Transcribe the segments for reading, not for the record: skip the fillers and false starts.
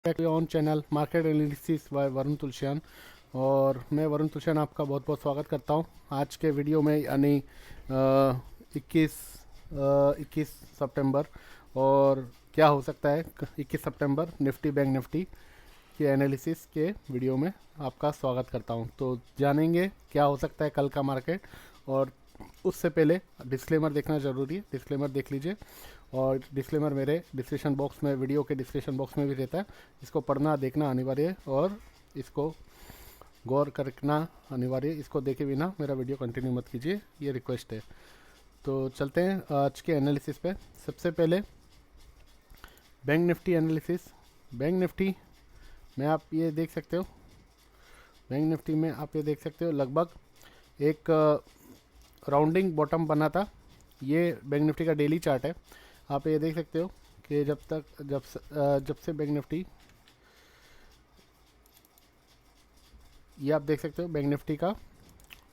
On channel market analysis by Varun Tulsian. और मैं वरुण तुलसियान आपका बहुत बहुत स्वागत करता हूं आज के वीडियो में, यानी 21 सितंबर। और क्या हो सकता है 21 सितंबर निफ्टी बैंक निफ्टी के एनालिसिस के वीडियो में आपका स्वागत करता हूं। तो जानेंगे क्या हो सकता है कल का मार्केट। और उससे पहले डिस्क्लेमर देखना ज़रूरी है, डिस्क्लेमर देख लीजिए। और डिस्क्लेमर मेरे डिस्क्रिप्शन बॉक्स में, वीडियो के डिस्क्रिप्शन बॉक्स में भी रहता है। इसको पढ़ना देखना अनिवार्य है और इसको गौर करना अनिवार्य है। इसको देखे बिना मेरा वीडियो कंटिन्यू मत कीजिए, ये रिक्वेस्ट है। तो चलते हैं आज के एनालिसिस पे। सबसे पहले bank Nifty analysis. Bank Nifty में आप ये देख सकते हो, बैंक निफ्टी में आप ये देख सकते हो लगभग एक राउंडिंग बॉटम बना था। ये बैंक निफ्टी का डेली चार्ट है। आप ये देख सकते हो कि जब से बैंक निफ्टी, ये आप देख सकते हो बैंक निफ्टी का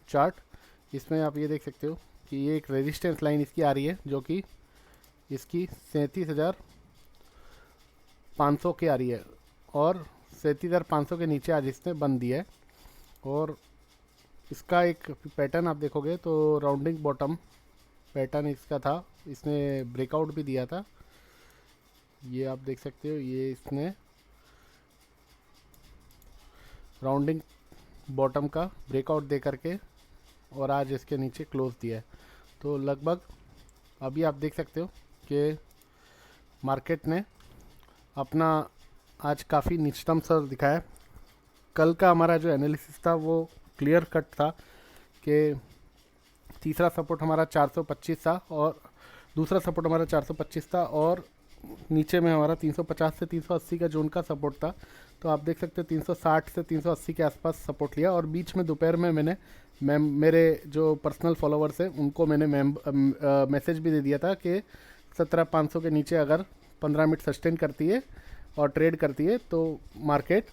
चार्ट। इसमें आप ये देख सकते हो कि ये एक रेजिस्टेंस लाइन इसकी आ रही है, जो कि इसकी 37,500 की आ रही है। और 37,500 के नीचे आज इसने बंद दिया है। और इसका एक पैटर्न आप देखोगे तो राउंडिंग बॉटम पैटर्न इसका था। इसने ब्रेकआउट भी दिया था, ये आप देख सकते हो। ये इसने राउंडिंग बॉटम का ब्रेकआउट दे करके और आज इसके नीचे क्लोज दिया है। तो लगभग अभी आप देख सकते हो कि मार्केट ने अपना आज काफ़ी निचतम स्तर दिखाया। कल का हमारा जो एनालिसिस था वो क्लियर कट था कि तीसरा सपोर्ट हमारा 425 था और दूसरा सपोर्ट हमारा 425 था, और नीचे में हमारा 350 से 380 का जोन का सपोर्ट था। तो आप देख सकते हो 360 से 380 के आसपास सपोर्ट लिया। और बीच में दोपहर में मैंने मेरे जो पर्सनल फॉलोवर्स हैं उनको मैंने मैसेज भी दे दिया था कि 17,500 के नीचे अगर 15 मिनट सस्टेन करती है और ट्रेड करती है तो मार्केट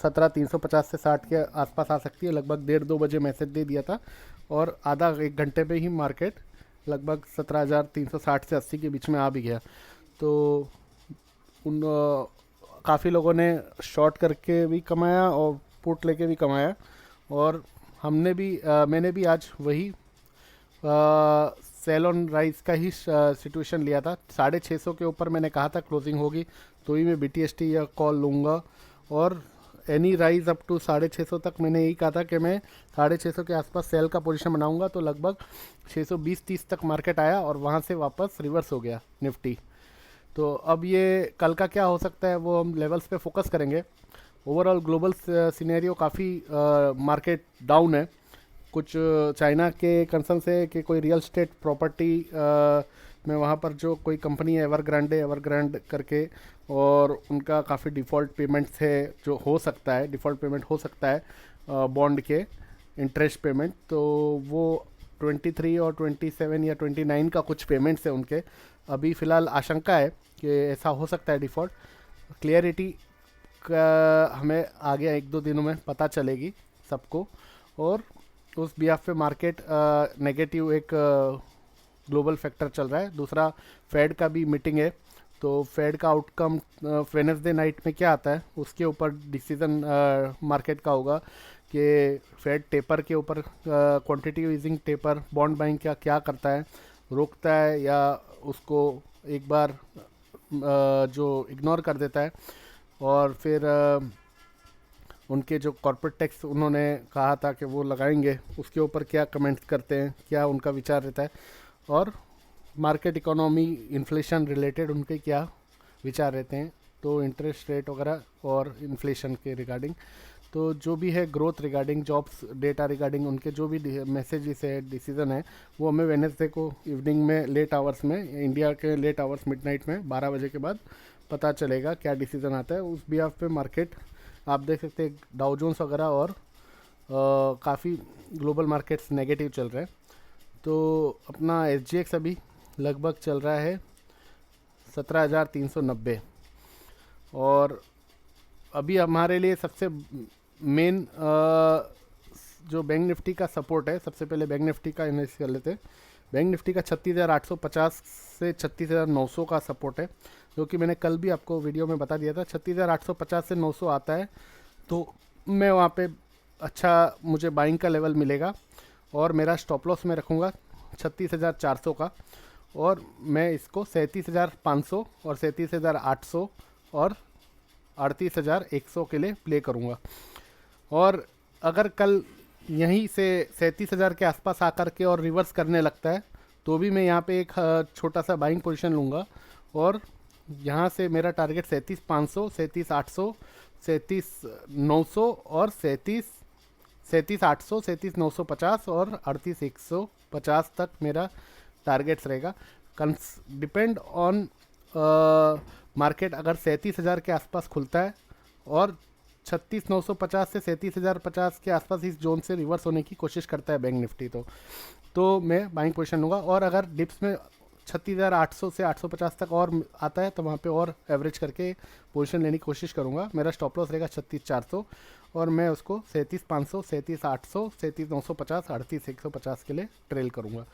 17,350 से 60 के आसपास आ सकती है। लगभग 1:30-2 बजे मैसेज दे दिया था और आधा एक घंटे पे ही मार्केट लगभग 17,360 से 80 के बीच में आ भी गया। तो उन काफ़ी लोगों ने शॉर्ट करके भी कमाया और पुट लेके भी कमाया। और मैंने भी आज वही सेल ऑन राइज का ही सिचुएशन लिया था। 650 के ऊपर मैंने कहा था क्लोजिंग होगी तो ही मैं BTST या कॉल लूँगा। और एनी राइज अप टू 650 तक मैंने यही कहा था कि मैं 650 के आसपास सेल का पोजीशन बनाऊंगा। तो लगभग 620-30 तक मार्केट आया और वहां से वापस रिवर्स हो गया निफ्टी। तो अब ये कल का क्या हो सकता है वो हम लेवल्स पे फोकस करेंगे। ओवरऑल ग्लोबल सिनेरियो काफ़ी मार्केट डाउन है। कुछ चाइना के कंसर्न से कि कोई रियल स्टेट प्रॉपर्टी में वहाँ पर जो कोई कंपनी है एवरग्रांड करके, और उनका काफ़ी डिफ़ॉल्ट पेमेंट्स है जो हो सकता है, डिफ़ॉल्ट पेमेंट हो सकता है बॉन्ड के इंटरेस्ट पेमेंट। तो वो 23 और 27 या 29 का कुछ पेमेंट्स है उनके। अभी फ़िलहाल आशंका है कि ऐसा हो सकता है डिफ़ॉल्ट। क्लियरिटी का हमें आगे 1-2 दिनों में पता चलेगी सबको। और उस बिहाफ पे मार्केट नेगेटिव एक ग्लोबल फैक्टर चल रहा है। दूसरा फेड का भी मीटिंग है, तो फेड का आउटकम वेडनेसडे नाइट में क्या आता है उसके ऊपर डिसीजन मार्केट का होगा कि फेड टेपर के ऊपर, quantitative easing taper bond buying का क्या करता है, रोकता है या उसको एक बार जो इग्नोर कर देता है। और फिर उनके जो कॉर्पोरेट टैक्स उन्होंने कहा था कि वो लगाएंगे, उसके ऊपर क्या कमेंट्स करते हैं, क्या उनका विचार रहता है। और मार्केट इकोनॉमी, इन्फ्लेशन रिलेटेड उनके क्या विचार रहते हैं। तो इंटरेस्ट रेट वगैरह और इन्फ्लेशन के रिगार्डिंग, तो जो भी है growth regarding, jobs data regarding, उनके जो भी मैसेजेस है, डिसीजन है, वो हमें वेडनेसडे को इवनिंग में लेट आवर्स में, इंडिया के लेट आवर्स मिडनाइट में 12 बजे के बाद पता चलेगा क्या डिसीजन आता है। उस बिहाफ पे मार्केट आप देख सकते हैं डाउ जोन्स वगैरह और काफ़ी ग्लोबल मार्केट्स नेगेटिव चल रहे हैं। तो अपना SGX अभी लगभग चल रहा है 17,390। और अभी हमारे लिए सबसे मेन जो बैंक निफ्टी का सपोर्ट है, सबसे पहले बैंक निफ्टी का एनालिसिस कर लेते हैं। बैंक निफ्टी का 36,850 से 36,900 का सपोर्ट है। जो कि मैंने कल भी आपको वीडियो में बता दिया था। 36,850 से 900 आता है तो मैं वहाँ पे अच्छा मुझे बाइंग का लेवल मिलेगा, और मेरा स्टॉप लॉस में रखूँगा 36,400 का, और मैं इसको 37,500 और 37,800 और 38,100 के लिए प्ले करूँगा। और अगर कल यहीं से 37,000 के आसपास आकर के और रिवर्स करने लगता है तो भी मैं यहाँ पे एक छोटा सा बाइंग पोजीशन लूँगा, और यहाँ से मेरा टारगेट 37,500, 37,800, 37,900 और 37,800, 37,950 और 38,150 तक मेरा टारगेट्स रहेगा। डिपेंड ऑन मार्केट अगर 37,000 के आसपास खुलता है और 36,950 से 37,050 के आसपास इस जोन से रिवर्स होने की कोशिश करता है बैंक निफ्टी, तो मैं बाइंग पोजीशन लूँगा। और अगर डिप्स में 36,800 से 850 तक और आता है तो वहाँ पे और एवरेज करके पोजीशन लेने की कोशिश करूँगा। मेरा स्टॉप लॉस रहेगा 36,400 और मैं उसको 37,500, 37,800, 37,950, 38,150 के लिए ट्रेल करूँगा।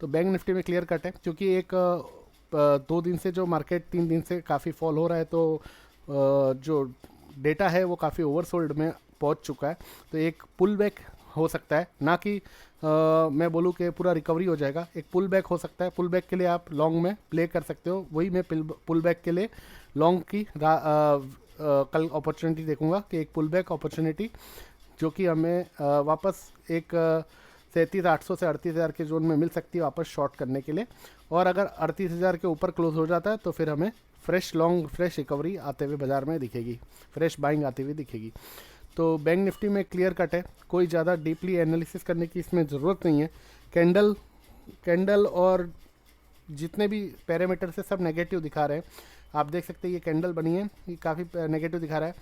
तो बैंक निफ्टी में क्लियर कट है, क्योंकि एक 2 दिन से जो मार्केट 3 दिन से काफ़ी फॉल हो रहा है, तो जो डेटा है वो काफ़ी ओवरसोल्ड में पहुंच चुका है। तो एक पुल बैक हो सकता है, ना कि मैं बोलूँ कि पूरा रिकवरी हो जाएगा, एक पुल बैक हो सकता है। पुल बैक के लिए आप लॉन्ग में प्ले कर सकते हो, वही मैं पुल बैक के लिए लॉन्ग की कल अपॉर्चुनिटी देखूंगा कि एक पुल बैक अपॉर्चुनिटी जो कि हमें वापस एक 37,800 से 38,000 के जोन में मिल सकती है वापस शॉर्ट करने के लिए। और अगर 38,000 के ऊपर क्लोज हो जाता है तो फिर हमें फ्रेश लॉन्ग फ्रेश रिकवरी आते हुए बाजार में दिखेगी, फ्रेश बाइंग आती हुई दिखेगी। तो बैंक निफ्टी में क्लियर कट है, कोई ज़्यादा डीपली एनालिसिस करने की इसमें ज़रूरत नहीं है। कैंडल और जितने भी पैरामीटर से सब नेगेटिव दिखा रहे हैं। आप देख सकते हैं ये कैंडल बनी है, ये काफ़ी नेगेटिव दिखा रहा है,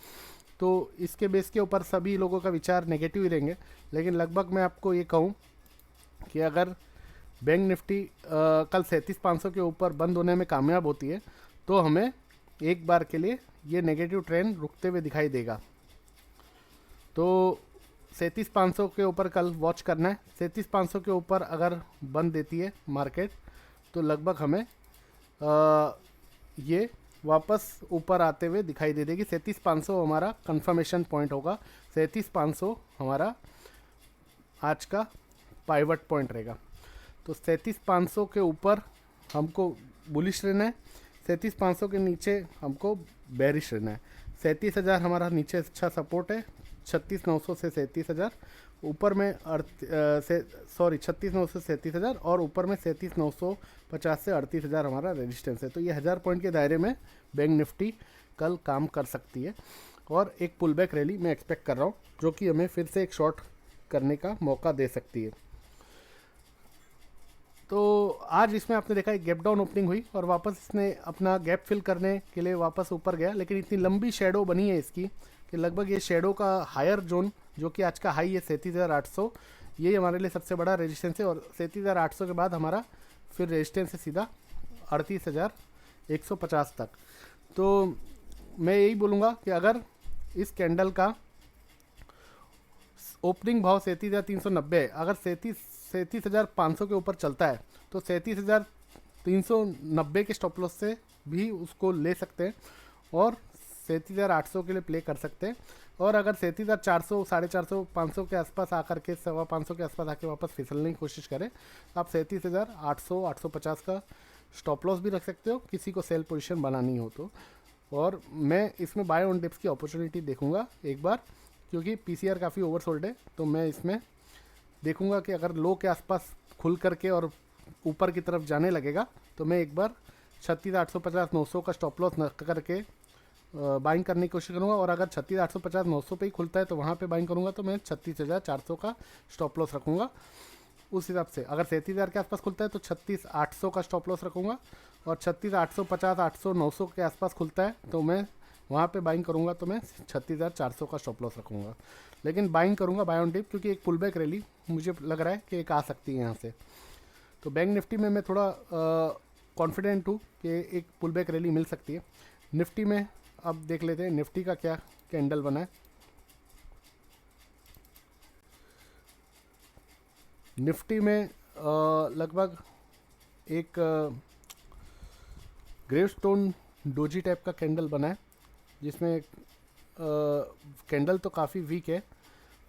तो इसके बेस के ऊपर सभी लोगों का विचार नेगेटिव ही रहेंगे। लेकिन लगभग मैं आपको ये कहूँ कि अगर बैंक निफ्टी कल 37,500 के ऊपर बंद होने में कामयाब होती है तो हमें एक बार के लिए ये नेगेटिव ट्रेंड रुकते हुए दिखाई देगा। तो 37,500 के ऊपर कल वॉच करना है। 37,500 के ऊपर अगर बंद देती है मार्केट तो लगभग हमें ये वापस ऊपर आते हुए दिखाई दे देगी। 37,500 हमारा कंफर्मेशन पॉइंट होगा, 37,500 हमारा आज का पाइवट पॉइंट रहेगा। तो 37,500 के ऊपर हमको बुलिश रहना है, 37,500 के नीचे हमको बेरिश रहना है। 37,000 हमारा नीचे अच्छा सपोर्ट है, 36,900 से 37,000 ऊपर में 36,900 से 37,000 और ऊपर में 37,950 से 38,000 हमारा रेजिस्टेंस है। तो ये 1000 पॉइंट के दायरे में बैंक निफ्टी कल काम कर सकती है और एक पुल बैक रैली मैं एक्सपेक्ट कर रहा हूँ जो कि हमें फिर से एक शॉर्ट करने का मौका दे सकती है। तो आज इसमें आपने देखा एक गैप डाउन ओपनिंग हुई और वापस इसने अपना गैप फिल करने के लिए वापस ऊपर गया, लेकिन इतनी लंबी शेडो बनी है इसकी कि लगभग ये शेडो का हायर जोन जो कि आज का हाई है 37,800, ये हमारे लिए सबसे बड़ा रेजिस्टेंस है। और 37,800 के बाद हमारा फिर रेजिस्टेंस है सीधा 38,150 तक। तो मैं यही बोलूँगा कि अगर इस कैंडल का ओपनिंग भाव 37,390 है, अगर 37,500 के ऊपर चलता है तो 37,390 के स्टॉप लॉस से भी उसको ले सकते हैं और 37,800 के लिए प्ले कर सकते हैं। और अगर 37,400, 450, 500 के आसपास आकर के 550 के आसपास आके वापस फिसलने की कोशिश करें तो आप 37,800, 850 का स्टॉप लॉस भी रख सकते हो किसी को सेल पोजीशन बनानी हो तो। और मैं इसमें बाय ऑन डिप्स की अपॉर्चुनिटी देखूंगा एक बार, क्योंकि पीसीआर काफ़ी ओवरसोल्ड है, तो मैं इसमें देखूंगा कि अगर लो के आसपास खुल करके और ऊपर की तरफ जाने लगेगा तो मैं एक बार 36,850, 900 का स्टॉप लॉस न करके बाइंग करने की कोशिश करूंगा। और अगर 36,850, 900 पे ही खुलता है तो वहाँ पे बाइंग करूंगा, तो मैं 36,400 का स्टॉप लॉस रखूंगा। उस हिसाब से अगर 37,000 के आसपास खुलता है तो 36,800 का स्टॉप लॉस रखूंगा, और 36,850, 800, 900 के आसपास खुलता है तो मैं वहाँ पे बाइंग करूँगा, तो मैं 36,400 का स्टॉप लॉस रखूँगा। लेकिन बाइंग करूँगा बाय ऑन डिप, क्योंकि एक पुल बैक रैली मुझे लग रहा है कि एक आ सकती है यहाँ से। तो बैंक निफ्टी में मैं थोड़ा कॉन्फिडेंट हूँ कि एक पुल बैक रैली मिल सकती है। निफ्टी में अब देख लेते हैं निफ्टी का क्या कैंडल बना है। निफ्टी में लगभग एक ग्रेवस्टोन डोजी टाइप का कैंडल बना है, जिसमें कैंडल तो काफ़ी वीक है,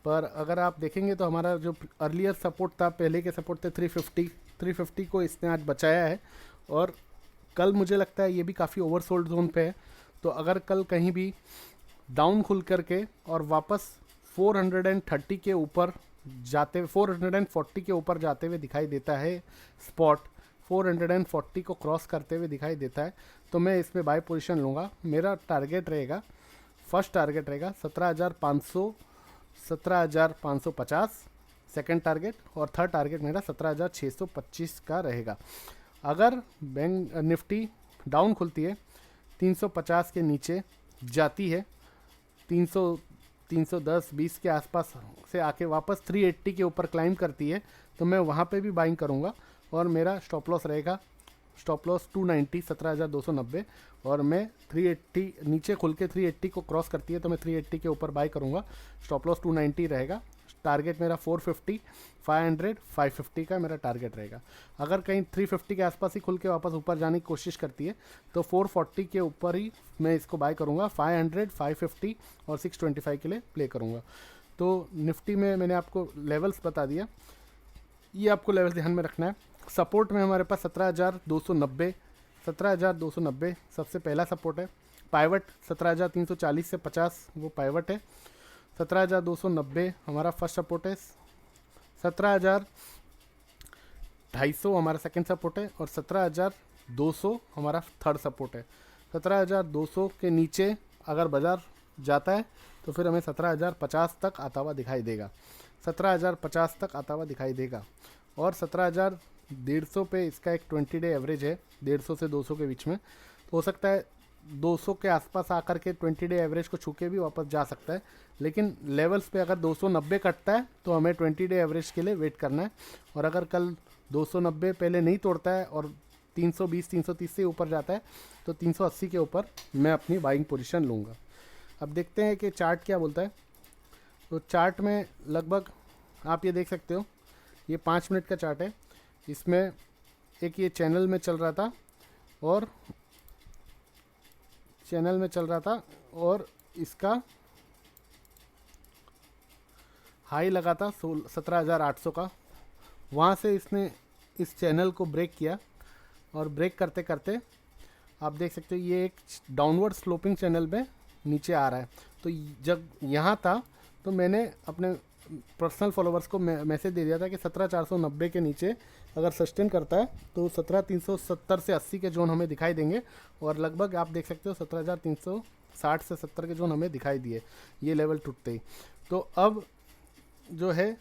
पर अगर आप देखेंगे तो हमारा जो अर्लियर सपोर्ट था, पहले के सपोर्ट थे 350 को इसने आज बचाया है। और कल मुझे लगता है ये भी काफ़ी ओवरसोल्ड जोन पे है, तो अगर कल कहीं भी डाउन खुल करके और वापस 430 के ऊपर जाते 440 के ऊपर जाते हुए दिखाई देता है, स्पॉट 440 को क्रॉस करते हुए दिखाई देता है, तो मैं इसमें बाय पोजीशन लूँगा। मेरा टारगेट रहेगा, फर्स्ट टारगेट रहेगा 17,550 सेकंड टारगेट, और थर्ड टारगेट मेरा 17,625 का रहेगा। अगर बैंक निफ्टी डाउन खुलती है, 350 के नीचे जाती है, 310-20 के आसपास से आके वापस 380 के ऊपर क्लाइम करती है, तो मैं वहाँ पे भी बाइंग करूँगा। और मेरा स्टॉप लॉस रहेगा, स्टॉप लॉस 290 17,290, और मैं 380 नीचे खुल के 380 को क्रॉस करती है तो मैं 380 के ऊपर बाय करूँगा। स्टॉप लॉस 290 रहेगा। टारगेट मेरा 450, 500, 550 का मेरा टारगेट रहेगा। अगर कहीं 350 के आसपास ही खुल के वापस ऊपर जाने की कोशिश करती है तो 440 के ऊपर ही मैं इसको बाय करूँगा। 500, 550 और 625 के लिए प्ले करूँगा। तो निफ्टी में मैंने आपको लेवल्स बता दिया, ये आपको लेवल ध्यान में रखना है। सपोर्ट में हमारे पास 17,290 सबसे पहला सपोर्ट है। पाइवट 17,340 से 50 वो पाइवट है। 17,290 हमारा फर्स्ट सपोर्ट है। 17,250 हमारा सेकंड सपोर्ट है, और 17,200 हमारा थर्ड सपोर्ट है। 17,200 के नीचे अगर बाजार जाता है तो फिर हमें 17,050 तक आता हुआ दिखाई देगा, 17,050 तक आता हुआ दिखाई देगा। और 17,150 पे इसका एक 20 डे एवरेज है, 150 से 200 के बीच में, तो हो सकता है 200 के आसपास आकर के 20 डे एवरेज को छू के भी वापस जा सकता है। लेकिन लेवल्स पे अगर 290 कटता है तो हमें 20 डे एवरेज के लिए वेट करना है। और अगर कल 290 पहले नहीं तोड़ता है और 320 330 से ऊपर जाता है तो 380 के ऊपर मैं अपनी बाइंग पोजीशन लूँगा। अब देखते हैं कि चार्ट क्या बोलता है। तो चार्ट में लगभग आप ये देख सकते हो, ये 5 मिनट का चार्ट है। इसमें एक ये चैनल में चल रहा था और इसका हाई लगा था 17,800 का। वहाँ से इसने इस चैनल को ब्रेक किया, और ब्रेक करते करते आप देख सकते हो ये एक डाउनवर्ड स्लोपिंग चैनल में नीचे आ रहा है। तो जब यहाँ था तो मैंने अपने पर्सनल फॉलोवर्स को मैसेज दे दिया था कि 17,490 के नीचे अगर सस्टेन करता है तो 17,370 से 80 के जोन हमें दिखाई देंगे, और लगभग आप देख सकते हो 17,360 से 70 के जोन हमें दिखाई दिए ये लेवल टूटते ही। तो अब जो है,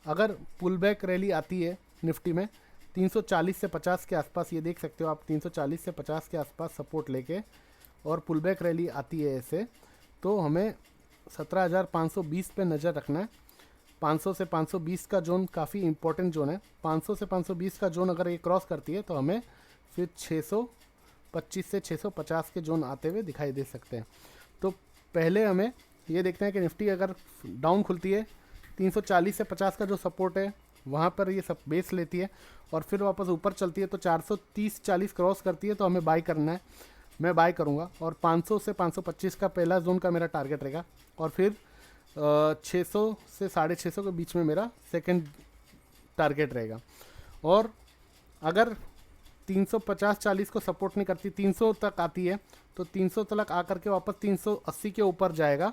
अगर पुल बैक रैली आती है निफ्टी में 340 से 50 के आसपास, ये देख सकते हो आप 340 से 50 के आसपास सपोर्ट लेके और पुल बैक रैली आती है ऐसे, तो हमें 17,520 पे नज़र रखना है। 500 से 520 का जोन काफ़ी इंपॉर्टेंट जोन है। 500 से 520 का जोन अगर ये क्रॉस करती है तो हमें फिर 625 से 650 के जोन आते हुए दिखाई दे सकते हैं। तो पहले हमें ये देखते हैं कि निफ्टी अगर डाउन खुलती है 340 से 50 का जो सपोर्ट है वहाँ पर ये सब बेस लेती है, और फिर वापस ऊपर चलती है तो 430-40 क्रॉस करती है तो हमें बाय करना है। मैं बाय करूँगा, और 500 से 525 का पहला जोन का मेरा टारगेट रहेगा, और फिर 600 से 650 के बीच में मेरा सेकंड टारगेट रहेगा। और अगर 350-40 को सपोर्ट नहीं करती, 300 तक आती है तो 300 तक आकर के वापस 380 के ऊपर जाएगा,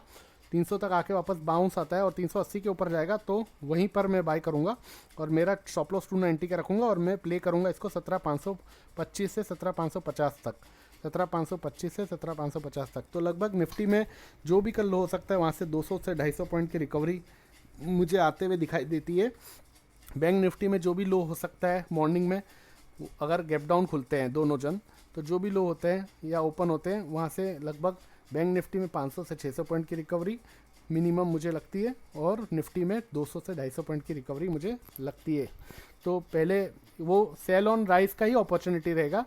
300 तक आके वापस बाउंस आता है और 380 के ऊपर जाएगा तो वहीं पर मैं बाय करूंगा, और मेरा स्टॉप लॉस 290 का रखूंगा, और मैं प्ले करूंगा इसको 17,525 से 17,550 तक, 17,525 से 17,550 तक। तो लगभग निफ्टी में जो भी कल हो सकता है वहाँ से 200 से 250 पॉइंट की रिकवरी मुझे आते हुए दिखाई देती है। बैंक निफ्टी में जो भी लो हो सकता है मॉर्निंग में, अगर गैप डाउन खुलते हैं दोनों जन, तो जो भी लो होते हैं या ओपन होते हैं वहाँ से लगभग बैंक निफ्टी में 500 से 600 पॉइंट की रिकवरी मिनिमम मुझे लगती है, और निफ्टी में 200 से 250 पॉइंट की रिकवरी मुझे लगती है। तो पहले वो सेल ऑन राइज का ही अपॉर्चुनिटी रहेगा।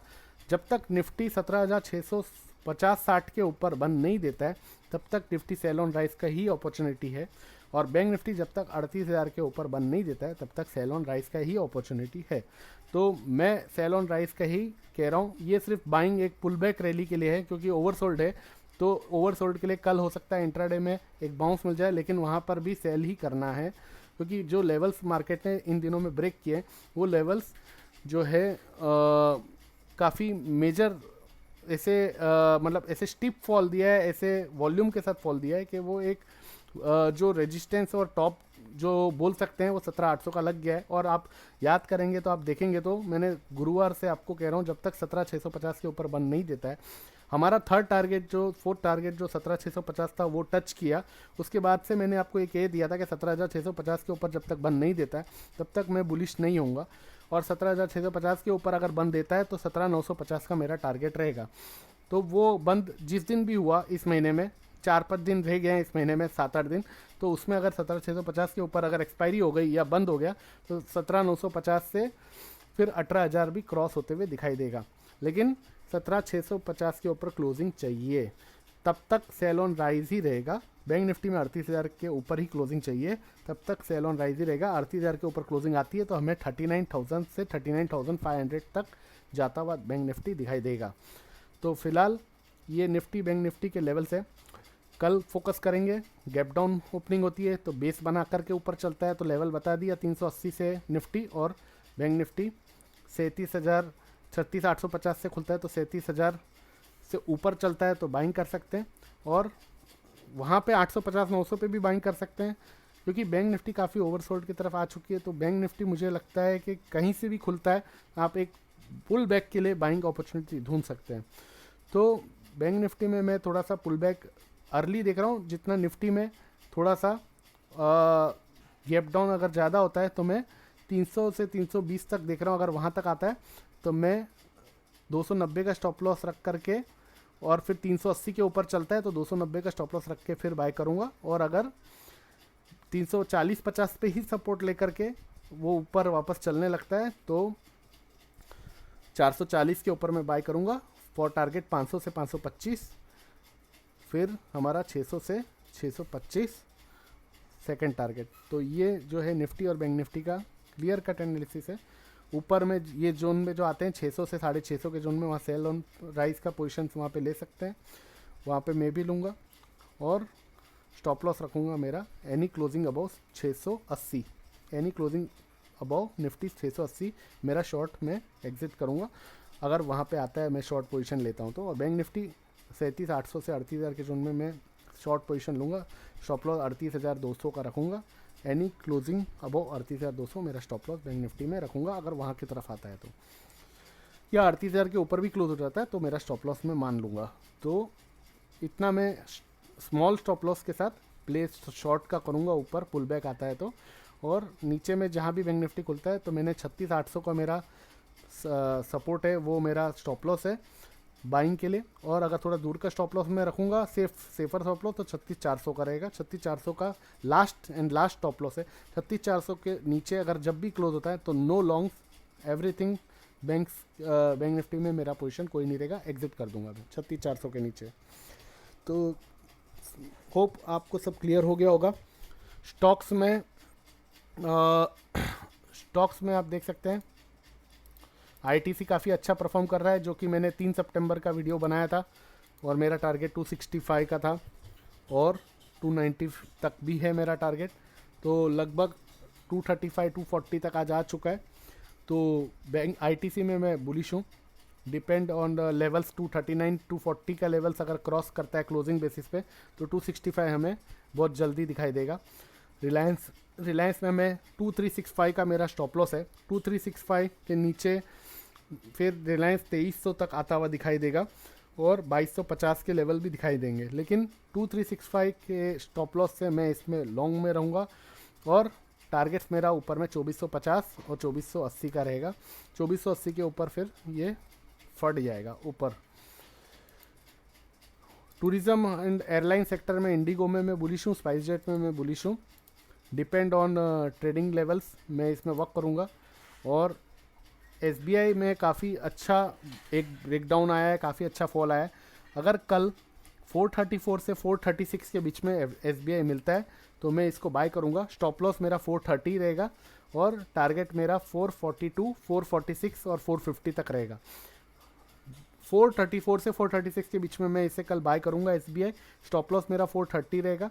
जब तक निफ्टी 17,600 50-60 के ऊपर बंद नहीं देता है तब तक निफ्टी सेल ऑन राइज का ही अपॉर्चुनिटी है, और बैंक निफ्टी जब तक 38,000 के ऊपर बंद नहीं देता है तब तक सेल ऑन राइज का ही अपॉर्चुनिटी है। तो मैं सेल ऑन राइज का ही कह रहा हूँ। ये सिर्फ बाइंग एक पुल बैक रैली के लिए है, क्योंकि ओवरसोल्ड है, तो ओवरसोल्ड के लिए कल हो सकता है इंट्राडे में एक बाउंस मिल जाए, लेकिन वहाँ पर भी सेल ही करना है, क्योंकि जो लेवल्स मार्केट ने इन दिनों में ब्रेक किए वो लेवल्स जो है काफ़ी मेजर ऐसे मतलब ऐसे स्टीप फॉल दिया है, ऐसे वॉल्यूम के साथ फॉल दिया है कि वो एक जो रेजिस्टेंस और टॉप जो बोल सकते हैं वो 17,800 का लग गया है। और आप याद करेंगे तो आप देखेंगे तो मैंने गुरुवार से आपको कह रहा हूँ, जब तक 17,650 के ऊपर बंद नहीं देता है, हमारा फोर्थ टारगेट जो 17,650 था वो टच किया। उसके बाद से मैंने आपको एक ये दिया था कि 17,650 के ऊपर जब तक बंद नहीं देता है तब तक मैं बुलिश नहीं होऊंगा, और 17,650 के ऊपर अगर बंद देता है तो 17,950 का मेरा टारगेट रहेगा। तो वो बंद जिस दिन भी हुआ इस महीने में, 4-5 दिन रह गए हैं इस महीने में, 7-8 दिन, तो उसमें अगर 17,650 के ऊपर अगर एक्सपायरी हो गई या बंद हो गया तो 17,950 से फिर 18,000 भी क्रॉस होते हुए दिखाई देगा। लेकिन 17,650 के ऊपर क्लोजिंग चाहिए, तब तक सेल ऑन राइज ही रहेगा। बैंक निफ्टी में 38,000 के ऊपर ही क्लोजिंग चाहिए, तब तक सेल ऑन राइज ही रहेगा। 38,000 के ऊपर क्लोजिंग आती है तो हमें 39,000 से 39,500 तक जाता हुआ बैंक निफ्टी दिखाई देगा। तो फिलहाल ये निफ्टी बैंक निफ्टी के लेवल्स है। कल फोकस करेंगे, गैप डाउन ओपनिंग होती है तो बेस बना करके ऊपर चलता है तो लेवल बता दिया 380 से निफ्टी, और बैंक निफ्टी 37,850 से खुलता है तो 37,000 से ऊपर चलता है तो बाइंग कर सकते हैं, और वहाँ पे 850-900 पे भी बाइंग कर सकते हैं, क्योंकि बैंक निफ्टी काफ़ी ओवरसोल्ड की तरफ आ चुकी है। तो बैंक निफ्टी मुझे लगता है कि कहीं से भी खुलता है आप एक पुल बैक के लिए बाइंग अपॉर्चुनिटी ढूंढ सकते हैं। तो बैंक निफ्टी में मैं थोड़ा सा पुल बैक अर्ली देख रहा हूँ, जितना निफ्टी में थोड़ा सा गैप डाउन अगर ज़्यादा होता है तो मैं 300 से 320 तक देख रहा हूँ। अगर वहाँ तक आता है तो मैं 290 का स्टॉप लॉस रख करके, और फिर 380 के ऊपर चलता है तो 290 का स्टॉप लॉस रख के फिर बाय करूँगा। और अगर 340-50 पे ही सपोर्ट लेकर के वो ऊपर वापस चलने लगता है तो 440 के ऊपर मैं बाय करूँगा फॉर टारगेट 500 से 525, फिर हमारा 600 से 625 सेकंड टारगेट। तो ये जो है निफ्टी और बैंक निफ्टी का क्लियर कट एनालिसिस है। ऊपर में ये जोन में जो आते हैं 600 से 650 के जोन में, वहाँ सेल ऑन राइज का पोजीशन वहाँ पे ले सकते हैं, वहाँ पे मैं भी लूँगा, और स्टॉप लॉस रखूँगा मेरा any closing above 680, any closing above Nifty 680 मेरा शॉर्ट में एग्जिट करूँगा। अगर वहाँ पे आता है मैं शॉर्ट पोजीशन लेता हूँ तो। और बैंक निफ्टी 37,800 से 38,000 के जोन में मैं शॉर्ट पोजीशन लूँगा, स्टॉप लॉस 38,200 का रखूँगा, एनी क्लोजिंग अबव 38,200 मेरा स्टॉप लॉस बैंक निफ्टी में रखूँगा। अगर वहाँ की तरफ आता है तो, या 38,000 के ऊपर भी क्लोज हो जाता है तो मेरा स्टॉप लॉस में मान लूँगा। तो इतना मैं स्मॉल स्टॉप लॉस के साथ प्लेस शॉर्ट का करूँगा ऊपर पुल बैक आता है तो। और नीचे में जहाँ भी बैंक निफ्टी खुलता है तो मैंने 36,800 का मेरा सपोर्ट है, वो मेरा स्टॉप लॉस है बाइंग के लिए। और अगर थोड़ा दूर का स्टॉप लॉस में रखूँगा सेफर स्टॉप लॉस तो 36,400 का रहेगा। 36,400 का लास्ट स्टॉप लॉस है। 36,400 के नीचे अगर जब भी क्लोज होता है तो no longs everything bank Nifty में मेरा पोजीशन कोई नहीं रहेगा, एग्जिट कर दूंगा मैं 36,400 के नीचे। तो होप आपको सब क्लियर हो गया होगा। स्टॉक्स में आप देख सकते हैं आईटीसी काफ़ी अच्छा परफॉर्म कर रहा है, जो कि मैंने 3 सितंबर का वीडियो बनाया था और मेरा टारगेट 265 का था और 290 तक भी है मेरा टारगेट। तो लगभग 235-240 तक आज आ चुका है। तो बैंक आईटीसी में मैं बुलिश हूँ। डिपेंड ऑन द लेवल्स 239-240 का लेवल्स अगर क्रॉस करता है क्लोजिंग बेसिस पे तो 265 हमें बहुत जल्दी दिखाई देगा। रिलायंस में हमें 2365 का मेरा स्टॉप लॉस है। 2365 के नीचे फिर रिलायंस 2300 तक आता हुआ दिखाई देगा और 2250 के लेवल भी दिखाई देंगे, लेकिन 2365 के स्टॉप लॉस से मैं इसमें लॉन्ग में रहूँगा और टारगेट्स मेरा ऊपर में 2450 और 2480 का रहेगा। 2480 के ऊपर फिर ये फट जाएगा ऊपर। टूरिज्म एंड एयरलाइन सेक्टर में इंडिगो में मैं बुलिश हूँ, स्पाइस जेट में मैं बुलिश हूँ। डिपेंड ऑन ट्रेडिंग लेवल्स मैं इसमें वर्क करूँगा। और एसबीआई में काफ़ी अच्छा एक ब्रेकडाउन आया है, काफ़ी अच्छा फॉल आया है। अगर कल 434 से 436 के बीच में SBI मिलता है तो मैं इसको बाय करूंगा। स्टॉप लॉस मेरा 430 रहेगा और टारगेट मेरा 442, 446 और 450 तक रहेगा। 434 से 436 के बीच में मैं इसे कल बाय करूंगा SBI। स्टॉप लॉस मेरा 430 रहेगा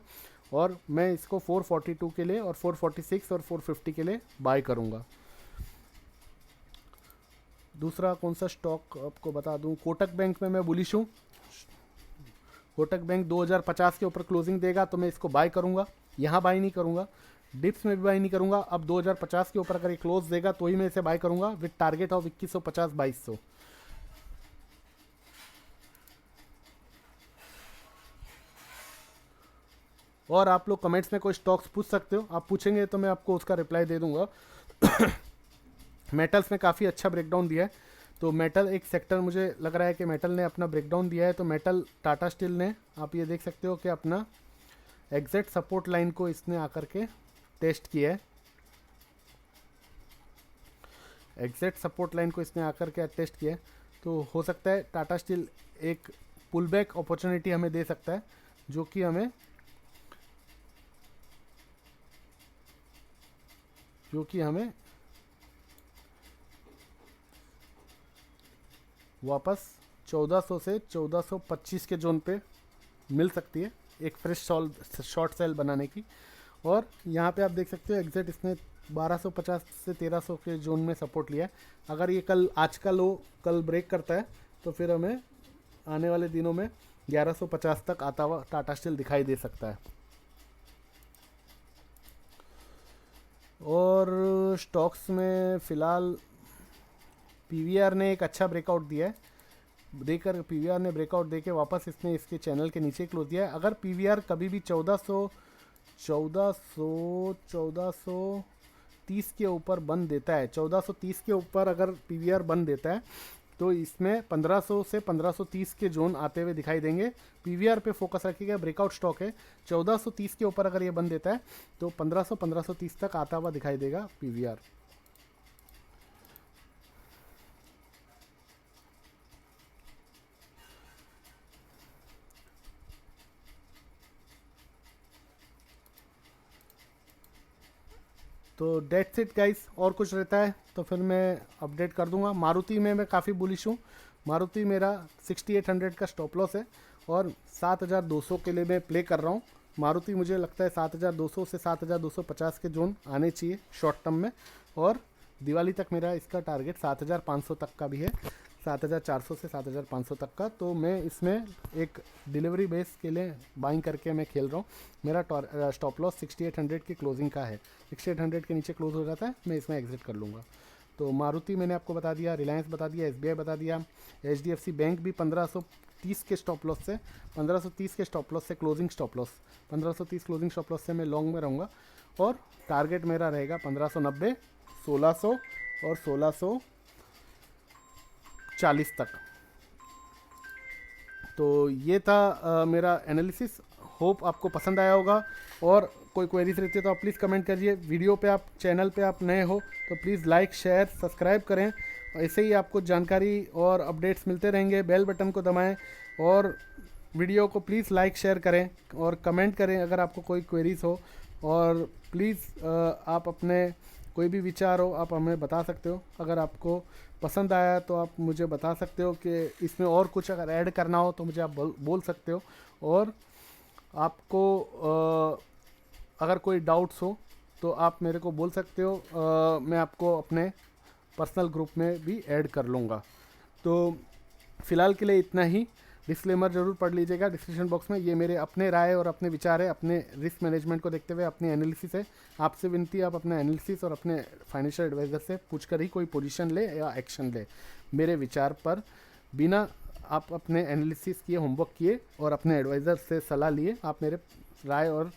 और मैं इसको 442 के लिए और 446 और 450 के लिए बाय करूंगा। दूसरा कौन सा स्टॉक आपको बता दूं, कोटक बैंक में मैं बुलिश हूँ। कोटक बैंक 2050 के ऊपर क्लोजिंग देगा तो मैं इसको बाय करूंगा, यहाँ बाय नहीं करूंगा, डिप्स में भी बाय नहीं करूंगा। अब 2050 के ऊपर अगर ये क्लोज देगा तो ही मैं इसे बाय करूंगा विद टारगेट ऑफ 2150 2200। और आप लोग कमेंट्स में कोई स्टॉक्स पूछ सकते हो, आप पूछेंगे तो मैं आपको उसका रिप्लाई दे दूंगा। मेटल्स में काफ़ी अच्छा ब्रेकडाउन दिया है, तो मेटल एक सेक्टर मुझे लग रहा है कि मेटल ने अपना ब्रेकडाउन दिया है। तो मेटल टाटा स्टील ने, आप ये देख सकते हो कि अपना एग्जैक्ट सपोर्ट लाइन को इसने आकर के टेस्ट किया है। एग्जैक्ट सपोर्ट लाइन को इसने आकर के टेस्ट किया है, तो हो सकता है टाटा स्टील एक पुल बैक अपॉर्चुनिटी हमें दे सकता है, जो कि हमें वापस 1400 से 1425 के जोन पे मिल सकती है, एक फ्रेश शॉर्ट सेल बनाने की। और यहाँ पे आप देख सकते हो एग्जैक्ट इसने 1250 से 1300 के जोन में सपोर्ट लिया है। अगर ये कल आज का लो कल ब्रेक करता है तो फिर हमें आने वाले दिनों में 1150 तक आता हुआ टाटा स्टील दिखाई दे सकता है। और स्टॉक्स में फ़िलहाल PVR ने एक अच्छा ब्रेकआउट दिया है, देकर PVR ने ब्रेकआउट देके वापस इसने इसके चैनल के नीचे क्लोज दिया है। अगर PVR कभी भी 1430 के ऊपर बंद देता है, 1430 के ऊपर अगर PVR बंद देता है तो इसमें 1500 से 1530 के जोन आते हुए दिखाई देंगे। PVR पे फोकस रखिएगा, ब्रेकआउट स्टॉक है। 1430 के ऊपर अगर ये बंद देता है तो 1500-1530 तक आता हुआ दिखाई देगा PVR। तो डेट्स इट गाइस, और कुछ रहता है तो फिर मैं अपडेट कर दूंगा। मारुति में मैं काफ़ी बुलिश हूँ। मारुति मेरा 6800 का स्टॉप लॉस है और 7200 के लिए मैं प्ले कर रहा हूँ। मारुति मुझे लगता है 7200 से 7250 के जोन आने चाहिए शॉर्ट टर्म में, और दिवाली तक मेरा इसका टारगेट 7500 तक का भी है, 7400 से 7500 तक का। तो मैं इसमें एक डिलीवरी बेस के लिए बाइंग करके मैं खेल रहा हूँ। मेरा स्टॉप लॉस 6800 की क्लोजिंग का है। 6800 के नीचे क्लोज हो जाता है मैं इसमें एग्जिट कर लूँगा। तो मारुति मैंने आपको बता दिया, रिलायंस बता दिया, SBI बता दिया, HDFC बैंक भी 1530 के स्टॉप लॉस से, 1530 के स्टॉप लॉस से closing stop loss, 1530 closing stop loss से मैं लॉन्ग में रहूँगा। और टारगेट मेरा रहेगा 1590, 1600 और 1640 तक। तो ये था मेरा एनालिसिस। होप आपको पसंद आया होगा, और कोई क्वेरीज रहती है तो आप प्लीज़ कमेंट करिए। वीडियो पे आप चैनल पे आप नए हो तो प्लीज़ लाइक शेयर सब्सक्राइब करें। ऐसे ही आपको जानकारी और अपडेट्स मिलते रहेंगे। बेल बटन को दबाएं और वीडियो को प्लीज़ लाइक शेयर करें और कमेंट करें अगर आपको कोई क्वेरीज हो। और प्लीज़ आप अपने कोई भी विचार हो आप हमें बता सकते हो। अगर आपको पसंद आया तो आप मुझे बता सकते हो कि इसमें और कुछ अगर ऐड करना हो तो मुझे आप बोल सकते हो। और आपको अगर कोई डाउट्स हो तो आप मेरे को बोल सकते हो, मैं आपको अपने पर्सनल ग्रुप में भी ऐड कर लूँगा। तो फ़िलहाल के लिए इतना ही। डिस्क्लेमर ज़रूर पढ़ लीजिएगा डिस्क्रिप्शन बॉक्स में। ये मेरे अपने राय और अपने विचार है, अपने रिस्क मैनेजमेंट को देखते हुए अपनी एनालिसिस है। आपसे विनती है आप अपना एनालिसिस और अपने फाइनेंशियल एडवाइज़र से पूछकर ही कोई पोजीशन ले या एक्शन ले। मेरे विचार पर बिना आप अपने एनालिसिस किए, होमवर्क किए और अपने एडवाइज़र से सलाह लिए आप मेरे राय और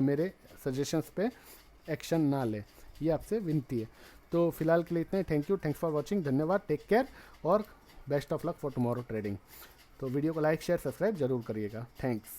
मेरे सजेशंस पे एक्शन ना लें, ये आपसे विनती है। तो फिलहाल के लिए इतना ही। Thank you, thanks for watching, धन्यवाद, टेक केयर और best of luck for tomorrow trading. तो वीडियो को लाइक शेयर सब्सक्राइब जरूर करिएगा। थैंक्स।